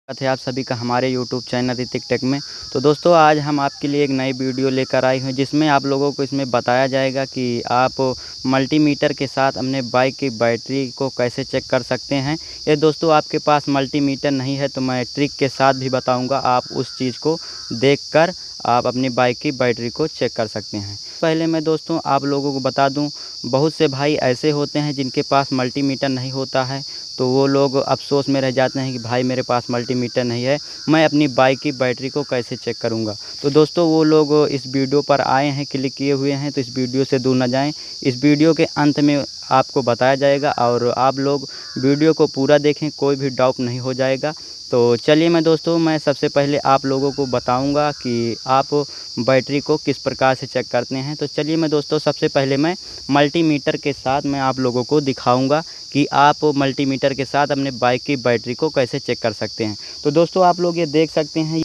थे आप सभी का हमारे यूट्यूब चैनल ऋतिक टेक में। तो दोस्तों आज हम आपके लिए एक नई वीडियो लेकर आए हैं जिसमें आप लोगों को इसमें बताया जाएगा कि आप मल्टीमीटर के साथ अपने बाइक की बैटरी को कैसे चेक कर सकते हैं। ये दोस्तों आपके पास मल्टीमीटर नहीं है तो मैं ट्रिक के साथ भी बताऊंगा, आप उस चीज़ को देखकर आप अपनी बाइक की बैटरी को चेक कर सकते हैं। पहले मैं दोस्तों आप लोगों को बता दूं, बहुत से भाई ऐसे होते हैं जिनके पास मल्टीमीटर नहीं होता है, तो वो लोग अफ़सोस में रह जाते हैं कि भाई मेरे पास मल्टीमीटर नहीं है, मैं अपनी बाइक की बैटरी को कैसे चेक करूंगा। तो दोस्तों वो लोग इस वीडियो पर आए हैं, क्लिक किए हुए हैं, तो इस वीडियो से दूर ना जाएं। इस वीडियो के अंत में आपको बताया जाएगा और आप लोग वीडियो को पूरा देखें, कोई भी डाउट नहीं हो जाएगा। तो चलिए मैं सबसे पहले आप लोगों को बताऊंगा कि आप बैटरी को किस प्रकार से चेक करते हैं। तो चलिए सबसे पहले मैं मल्टीमीटर के साथ मैं आप लोगों को दिखाऊंगा कि आप मल्टीमीटर के साथ अपने बाइक की बैटरी को कैसे चेक कर सकते हैं। तो दोस्तों आप लोग ये देख सकते हैं।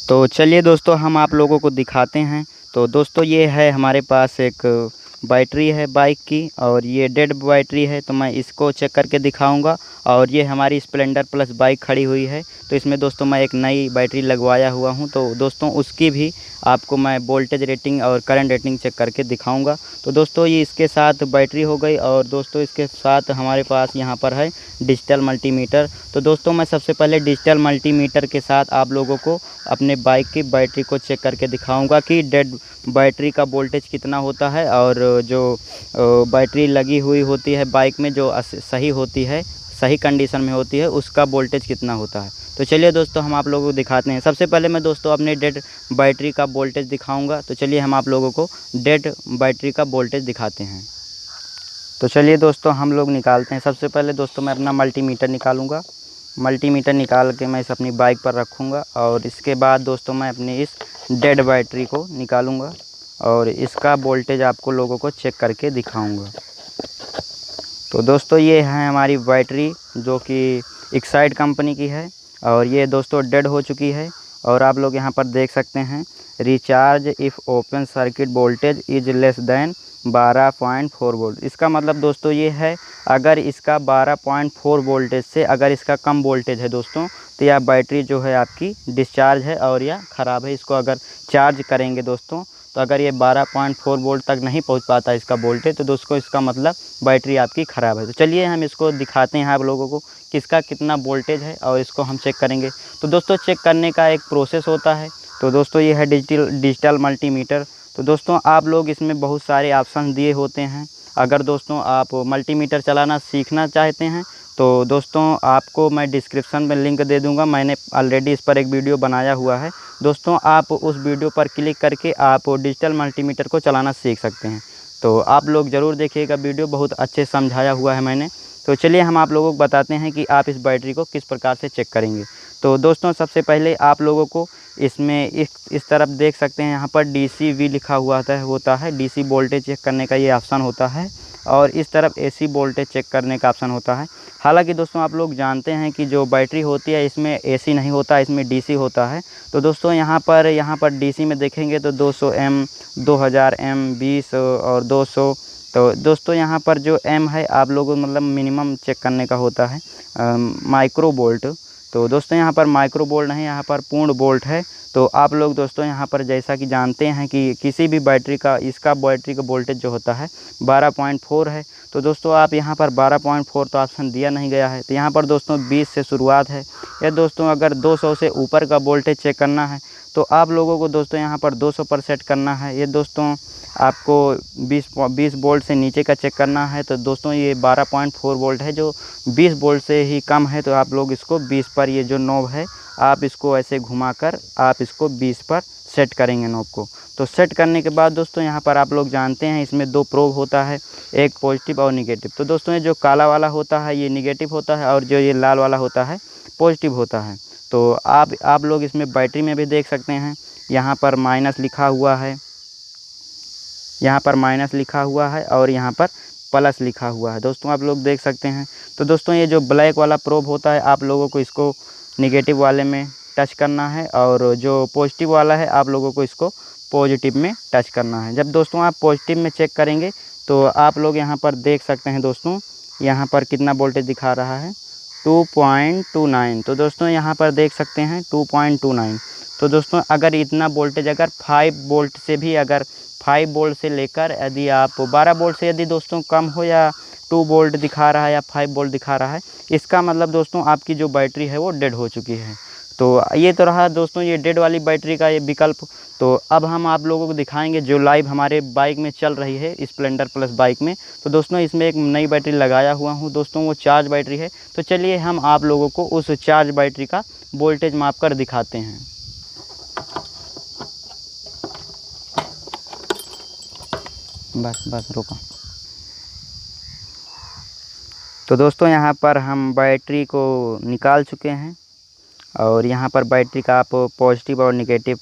तो चलिए दोस्तों हम आप लोगों को दिखाते हैं। तो दोस्तों ये है हमारे पास एक बैटरी है बाइक की और ये डेड बैटरी है, तो मैं इसको चेक करके दिखाऊंगा। और ये हमारी स्प्लेंडर प्लस बाइक खड़ी हुई है, तो इसमें दोस्तों मैं एक नई बैटरी लगवाया हुआ हूं, तो दोस्तों उसकी भी आपको मैं वोल्टेज रेटिंग और करंट रेटिंग चेक करके दिखाऊंगा। तो दोस्तों ये इसके साथ बैटरी हो गई और दोस्तों इसके साथ हमारे पास यहाँ पर है डिजिटल मल्टीमीटर। तो दोस्तों मैं सबसे पहले डिजिटल मल्टीमीटर के साथ आप लोगों को अपने बाइक की बैटरी को चेक करके दिखाऊंगा कि डेड बैटरी का वोल्टेज कितना होता है और जो बैटरी लगी हुई होती है बाइक में, जो सही होती है, सही कंडीशन में होती है, उसका वोल्टेज कितना होता है। तो चलिए दोस्तों हम आप लोगों को दिखाते हैं। सबसे पहले मैं दोस्तों अपने डेड बैटरी का वोल्टेज दिखाऊंगा। तो चलिए हम आप लोगों को डेड बैटरी का वोल्टेज दिखाते हैं। तो चलिए दोस्तों हम लोग निकालते हैं। सबसे पहले दोस्तों मैं अपना मल्टीमीटर निकालूंगा। मल्टीमीटर निकाल के मैं इसे अपनी बाइक पर रखूँगा और इसके बाद दोस्तों मैं अपनी इस डेड बैटरी को निकालूँगा और इसका वोल्टेज आपको लोगों को चेक करके दिखाऊँगा। तो दोस्तों ये है हमारी बैटरी जो कि एक्साइड कंपनी की है और ये दोस्तों डेड हो चुकी है। और आप लोग यहाँ पर देख सकते हैं, recharge if open circuit voltage is less than 12.4 volt. इसका मतलब दोस्तों ये है, अगर इसका 12.4 वोल्टेज से अगर इसका कम वोल्टेज है दोस्तों, तो यह बैटरी जो है आपकी डिस्चार्ज है और यह ख़राब है। इसको अगर चार्ज करेंगे दोस्तों, तो अगर ये 12.4 वोल्ट तक नहीं पहुंच पाता इसका वोल्टेज, तो दोस्तों इसका मतलब बैटरी आपकी ख़राब है। तो चलिए हम इसको दिखाते हैं आप लोगों को किसका कितना वोल्टेज है और इसको हम चेक करेंगे। तो दोस्तों चेक करने का एक प्रोसेस होता है। तो दोस्तों ये है डिजिटल मल्टीमीटर। तो दोस्तों आप लोग इसमें बहुत सारे ऑप्शन दिए होते हैं। अगर दोस्तों आप मल्टीमीटर चलाना सीखना चाहते हैं तो दोस्तों आपको मैं डिस्क्रिप्शन में लिंक दे दूंगा, मैंने ऑलरेडी इस पर एक वीडियो बनाया हुआ है। दोस्तों आप उस वीडियो पर क्लिक करके आप डिजिटल मल्टीमीटर को चलाना सीख सकते हैं। तो आप लोग ज़रूर देखिएगा, वीडियो बहुत अच्छे समझाया हुआ है मैंने। तो चलिए हम आप लोगों को बताते हैं कि आप इस बैटरी को किस प्रकार से चेक करेंगे। तो दोस्तों सबसे पहले आप लोगों को इसमें इस तरफ देख सकते हैं, यहाँ पर DCV लिखा हुआ होता है। DC वोल्टेज चेक करने का ये ऑप्शन होता है और इस तरफ AC वोल्टेज चेक करने का ऑप्शन होता है। हालांकि दोस्तों आप लोग जानते हैं कि जो बैटरी होती है इसमें AC नहीं होता, इसमें DC होता है। तो दोस्तों यहाँ पर DC में देखेंगे तो 200 एम, 2000 एम, 20 और 200। तो दोस्तों यहाँ पर जो M है आप लोगों मतलब मिनिमम चेक करने का होता है माइक्रो वोल्ट। तो दोस्तों यहाँ पर माइक्रो वोल्ट नहीं, यहाँ पर पूर्ण वोल्ट है। तो आप लोग दोस्तों यहाँ पर जैसा कि जानते हैं कि किसी भी बैटरी का बैटरी का वोल्टेज जो होता है 12.4 है। तो दोस्तों आप यहाँ पर 12.4 तो ऑप्शन दिया नहीं गया है, तो यहाँ पर दोस्तों 20 से शुरुआत है। या दोस्तों अगर 200 से ऊपर का वोल्टेज चेक करना है तो आप लोगों को दोस्तों यहाँ पर 200 पर सेट करना है। ये दोस्तों आपको 20 वोल्ट से नीचे का चेक करना है। तो दोस्तों ये 12.4 वोल्ट है, जो 20 वोल्ट से ही कम है, तो आप लोग इसको 20 पर, ये जो नॉब है आप इसको ऐसे घुमाकर आप इसको 20 पर सेट करेंगे नॉब को। तो सेट करने के बाद दोस्तों यहाँ पर आप लोग जानते हैं इसमें 2 प्रोब होता है, एक पॉजिटिव और निगेटिव। तो दोस्तों ये जो काला वाला होता है ये निगेटिव होता है और जो ये लाल वाला होता है पॉजिटिव होता है। तो आप लोग इसमें बैटरी में भी देख सकते हैं, यहाँ पर माइनस लिखा हुआ है, यहाँ पर माइनस लिखा हुआ है और यहाँ पर प्लस लिखा हुआ है, दोस्तों आप लोग देख सकते हैं। तो दोस्तों ये जो ब्लैक वाला प्रोब होता है आप लोगों को इसको निगेटिव वाले में टच करना है और जो पॉजिटिव वाला है आप लोगों को इसको पॉजिटिव में टच करना है। जब दोस्तों आप पॉजिटिव में चेक करेंगे तो आप लोग यहाँ पर देख सकते हैं दोस्तों, यहाँ पर कितना वोल्टेज दिखा रहा है, 2.29। तो दोस्तों यहाँ पर देख सकते हैं 2.29। तो दोस्तों अगर इतना वोल्टेज अगर 5 वोल्ट से भी, अगर 5 वोल्ट से लेकर यदि आप 12 वोल्ट से यदि दोस्तों कम हो, या 2 वोल्ट दिखा रहा है या 5 वोल्ट दिखा रहा है, इसका मतलब दोस्तों आपकी जो बैटरी है वो डेड हो चुकी है। तो ये तो रहा दोस्तों ये डेड वाली बैटरी का ये विकल्प। तो अब हम आप लोगों को दिखाएंगे जो लाइव हमारे बाइक में चल रही है, स्प्लेंडर प्लस बाइक में। तो दोस्तों इसमें एक नई बैटरी लगाया हुआ हूँ दोस्तों, वो चार्ज बैटरी है। तो चलिए हम आप लोगों को उस चार्ज बैटरी का वोल्टेज माप कर दिखाते हैं। बस रुका। तो दोस्तों यहाँ पर हम बैटरी को निकाल चुके हैं और यहाँ पर बैटरी का आप पॉजिटिव और नेगेटिव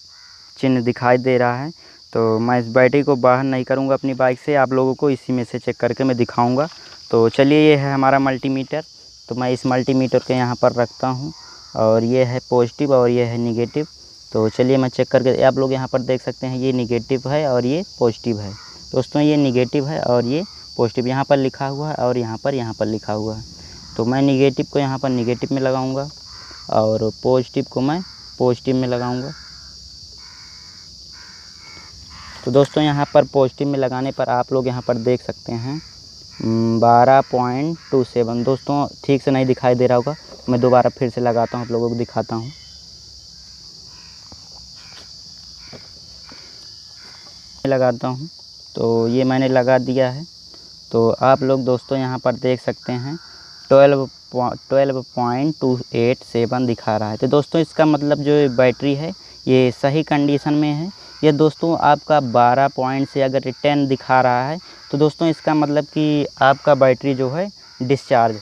चिन्ह दिखाई दे रहा है। तो मैं इस बैटरी को बाहर नहीं करूँगा अपनी बाइक से, आप लोगों को इसी में से चेक करके मैं दिखाऊँगा। तो चलिए ये है हमारा मल्टीमीटर। तो मैं इस मल्टीमीटर को यहाँ पर रखता हूँ और ये है पॉजिटिव और ये है नेगेटिव। तो चलिए मैं चेक करके, आप लोग यहाँ पर देख सकते हैं ये नेगेटिव है और ये पॉजिटिव है। दोस्तों ये नेगेटिव है और ये पॉजिटिव, यहाँ पर लिखा हुआ है और यहाँ पर लिखा हुआ है। तो मैं नेगेटिव को यहाँ पर नेगेटिव में लगाऊंगा और पॉजिटिव को मैं पॉजिटिव में लगाऊंगा। तो दोस्तों यहाँ पर पॉजिटिव में लगाने पर आप लोग यहाँ पर देख सकते हैं 12.27। दोस्तों ठीक से नहीं दिखाई दे रहा होगा, मैं दोबारा फिर से लगाता हूँ, आप लोगों को दिखाता हूँ। लगाता हूँ तो ये मैंने लगा दिया है। तो आप लोग दोस्तों यहाँ पर देख सकते हैं 12.287 दिखा रहा है। तो दोस्तों इसका मतलब जो बैटरी है ये सही कंडीशन में है। ये दोस्तों आपका 12 पॉइंट से अगर 10 दिखा रहा है तो दोस्तों इसका मतलब कि आपका बैटरी जो है डिस्चार्ज।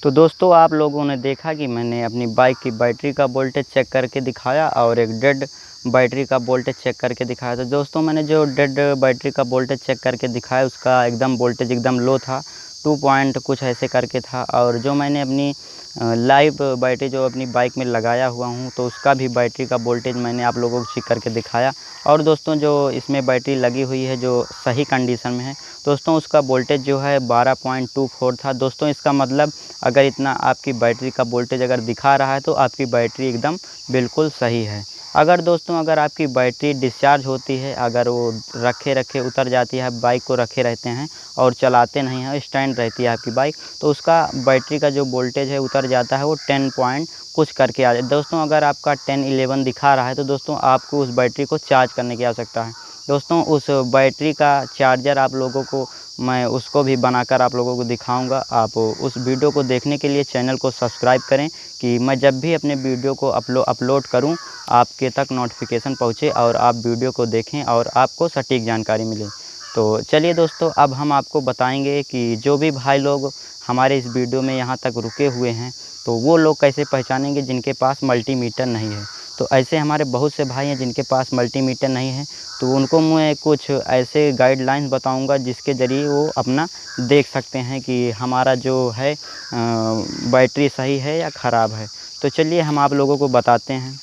तो दोस्तों आप लोगों ने देखा कि मैंने अपनी बाइक की बैटरी का वोल्टेज चेक करके दिखाया और एक डेड बैटरी का वोल्टेज चेक करके दिखाया। तो दोस्तों मैंने जो डेड बैटरी का वोल्टेज चेक करके दिखाया उसका एकदम वोल्टेज एकदम लो था, 2 पॉइंट कुछ ऐसे करके था। और जो मैंने अपनी लाइव बैटरी जो अपनी बाइक में लगाया हुआ हूँ तो उसका भी बैटरी का वोल्टेज मैंने आप लोगों को चेक करके दिखाया। और दोस्तों जो इसमें बैटरी लगी हुई है जो सही कंडीशन में है दोस्तों, उसका वोल्टेज जो है 12.24 था। दोस्तों इसका मतलब अगर इतना आपकी बैटरी का वोल्टेज अगर दिखा रहा है तो आपकी बैटरी एकदम बिल्कुल सही है। अगर दोस्तों अगर आपकी बैटरी डिस्चार्ज होती है, अगर वो रखे उतर जाती है, बाइक को रखे रहते हैं और चलाते नहीं हैं, स्टैंड रहती है आपकी बाइक, तो उसका बैटरी का जो वोल्टेज है उतर जाता है, वो 10 पॉइंट कुछ करके आ जाए। दोस्तों अगर आपका 10-11 दिखा रहा है तो दोस्तों आपको उस बैटरी को चार्ज करने की आवश्यकता है। दोस्तों उस बैटरी का चार्जर आप लोगों को मैं उसको भी बनाकर आप लोगों को दिखाऊंगा। आप उस वीडियो को देखने के लिए चैनल को सब्सक्राइब करें कि मैं जब भी अपने वीडियो को अपलोड करूं आपके तक नोटिफिकेशन पहुंचे और आप वीडियो को देखें और आपको सटीक जानकारी मिले। तो चलिए दोस्तों अब हम आपको बताएंगे कि जो भी भाई लोग हमारे इस वीडियो में यहाँ तक रुके हुए हैं तो वो लोग कैसे पहचानेंगे जिनके पास मल्टीमीटर नहीं है। तो ऐसे हमारे बहुत से भाई हैं जिनके पास मल्टीमीटर नहीं है, तो उनको मैं कुछ ऐसे गाइडलाइंस बताऊंगा जिसके ज़रिए वो अपना देख सकते हैं कि हमारा जो है बैटरी सही है या ख़राब है। तो चलिए हम आप लोगों को बताते हैं।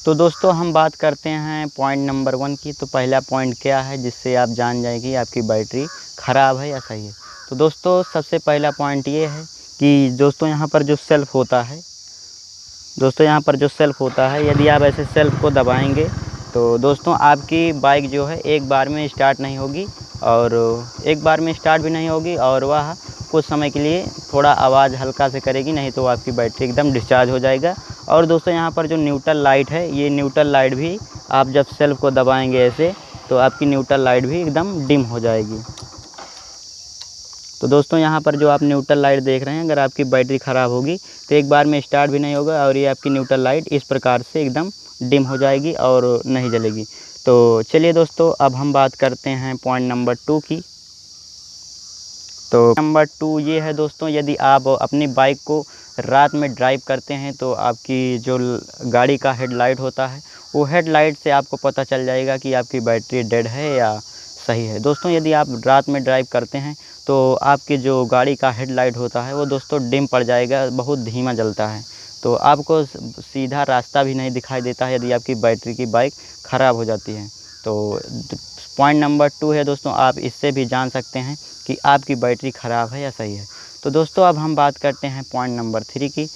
तो दोस्तों हम बात करते हैं पॉइंट नंबर 1 की। तो पहला पॉइंट क्या है जिससे आप जान जाएंगे आपकी बैटरी ख़राब है या सही है। तो दोस्तों सबसे पहला पॉइंट ये है कि दोस्तों यहाँ पर जो सेल्फ होता है, यदि आप ऐसे सेल्फ को दबाएंगे तो दोस्तों आपकी बाइक जो है एक बार में स्टार्ट नहीं होगी, और एक बार में स्टार्ट भी नहीं होगी और वह कुछ समय के लिए थोड़ा आवाज़ हल्का से करेगी, नहीं तो आपकी बैटरी एकदम डिस्चार्ज हो जाएगा। और दोस्तों यहाँ पर जो न्यूट्रल लाइट है, ये न्यूट्रल लाइट भी आप जब सेल्फ को दबाएंगे ऐसे तो आपकी न्यूट्रल लाइट भी एकदम डिम हो जाएगी। तो दोस्तों यहाँ पर जो आप न्यूट्रल लाइट देख रहे हैं, अगर आपकी बैटरी ख़राब होगी तो एक बार में स्टार्ट भी नहीं होगा और ये आपकी न्यूट्रल लाइट इस प्रकार से एकदम डिम हो जाएगी और नहीं जलेगी। तो चलिए दोस्तों अब हम बात करते हैं पॉइंट नंबर 2 की। तो नंबर 2 ये है दोस्तों, यदि आप अपनी बाइक को रात में ड्राइव करते हैं तो आपकी जो गाड़ी का हेडलाइट होता है वो हेडलाइट से आपको पता चल जाएगा कि आपकी बैटरी डेड है या सही है। दोस्तों यदि आप रात में ड्राइव करते हैं तो आपकी जो गाड़ी का हेडलाइट होता है वो दोस्तों डिम पड़ जाएगा, बहुत धीमा जलता है, तो आपको सीधा रास्ता भी नहीं दिखाई देता है यदि आपकी बैटरी की बाइक ख़राब हो जाती है। तो पॉइंट नंबर 2 है दोस्तों, आप इससे भी जान सकते हैं कि आपकी बैटरी ख़राब है या सही है। तो दोस्तों अब हम बात करते हैं पॉइंट नंबर 3 की।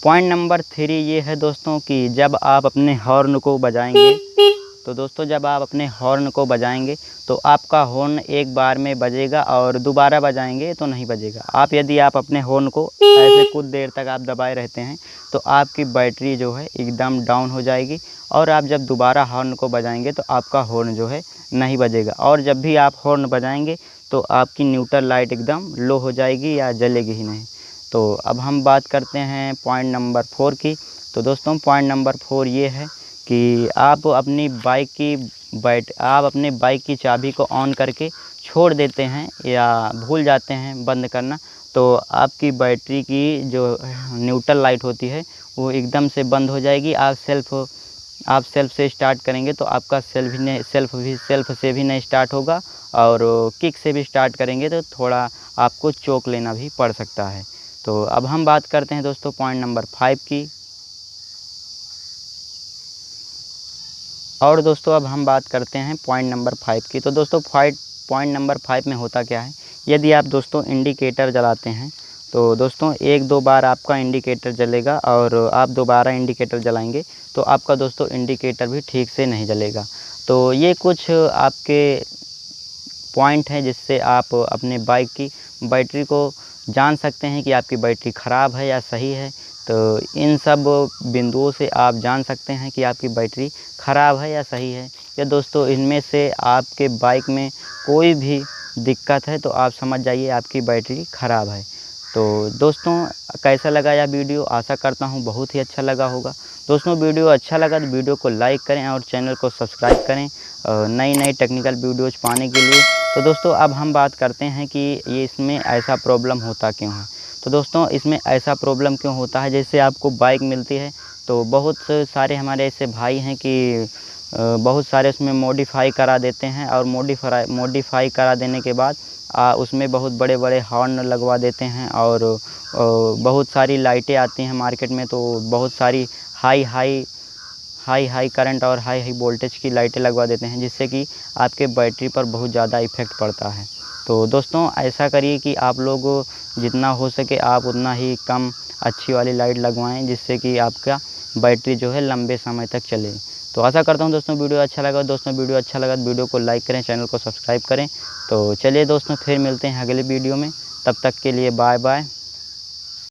पॉइंट नंबर 3 ये है दोस्तों कि जब आप अपने हॉर्न को बजाएंगे, तो दोस्तों जब आप अपने हॉर्न को बजाएंगे तो आपका हॉर्न एक बार में बजेगा और दोबारा बजाएंगे तो नहीं बजेगा। यदि आप अपने हॉर्न को ऐसे कुछ देर तक आप दबाए रहते हैं तो आपकी बैटरी जो है एकदम डाउन हो जाएगी, और आप जब दोबारा हॉर्न को बजाएंगे तो आपका हॉर्न जो है नहीं बजेगा। और जब भी आप हॉर्न बजाएंगे तो आपकी न्यूट्रल लाइट एकदम लो हो जाएगी या जलेगी ही नहीं। तो अब हम बात करते हैं पॉइंट नंबर 4 की। तो दोस्तों पॉइंट नंबर 4 ये है कि आप अपने बाइक की चाबी को ऑन करके छोड़ देते हैं या भूल जाते हैं बंद करना, तो आपकी बैटरी की जो न्यूट्रल लाइट होती है वो एकदम से बंद हो जाएगी। आप सेल्फ से स्टार्ट करेंगे तो आपका सेल्फ से भी नहीं स्टार्ट होगा, और किक से भी स्टार्ट करेंगे तो थोड़ा आपको चोक लेना भी पड़ सकता है। तो अब हम बात करते हैं दोस्तों पॉइंट नंबर 5 की। और दोस्तों अब हम बात करते हैं पॉइंट नंबर 5 की। तो दोस्तों पॉइंट नंबर 5 में होता क्या है, यदि आप दोस्तों इंडिकेटर जलाते हैं तो दोस्तों 1-2 बार आपका इंडिकेटर जलेगा, और आप दोबारा इंडिकेटर जलाएंगे तो आपका दोस्तों इंडिकेटर भी ठीक से नहीं जलेगा। तो ये कुछ आपके पॉइंट हैं जिससे आप अपने बाइक की बैटरी को जान सकते हैं कि आपकी बैटरी ख़राब है या सही है। तो इन सब बिंदुओं से आप जान सकते हैं कि आपकी बैटरी ख़राब है या सही है। या दोस्तों इनमें से आपके बाइक में कोई भी दिक्कत है तो आप समझ जाइए आपकी बैटरी ख़राब है। तो दोस्तों कैसा लगा यह वीडियो, आशा करता हूँ बहुत ही अच्छा लगा होगा। दोस्तों वीडियो अच्छा लगा तो वीडियो को लाइक करें और चैनल को सब्सक्राइब करें नई टेक्निकल वीडियोज़ पाने के लिए। तो दोस्तों अब हम बात करते हैं कि ये इसमें ऐसा प्रॉब्लम होता क्यों है। तो दोस्तों इसमें ऐसा प्रॉब्लम क्यों होता है, जैसे आपको बाइक मिलती है तो बहुत सारे हमारे ऐसे भाई हैं कि बहुत सारे उसमें मॉडिफाई करा देते हैं, और मॉडिफाई करा देने के बाद उसमें बहुत बड़े बड़े हॉर्न लगवा देते हैं, और बहुत सारी लाइटें आती हैं मार्केट में, तो बहुत सारी हाई करंट और हाई वोल्टेज की लाइटें लगवा देते हैं, जिससे कि आपके बैटरी पर बहुत ज़्यादा इफ़ेक्ट पड़ता है। तो दोस्तों ऐसा करिए कि आप लोग जितना हो सके आप उतना ही कम अच्छी वाली लाइट लगवाएं, जिससे कि आपका बैटरी जो है लंबे समय तक चले। तो आशा करता हूँ दोस्तों वीडियो अच्छा लगा। दोस्तों वीडियो अच्छा लगा तो वीडियो को लाइक करें, चैनल को सब्सक्राइब करें। तो चलिए दोस्तों फिर मिलते हैं अगले वीडियो में, तब तक के लिए बाय बाय।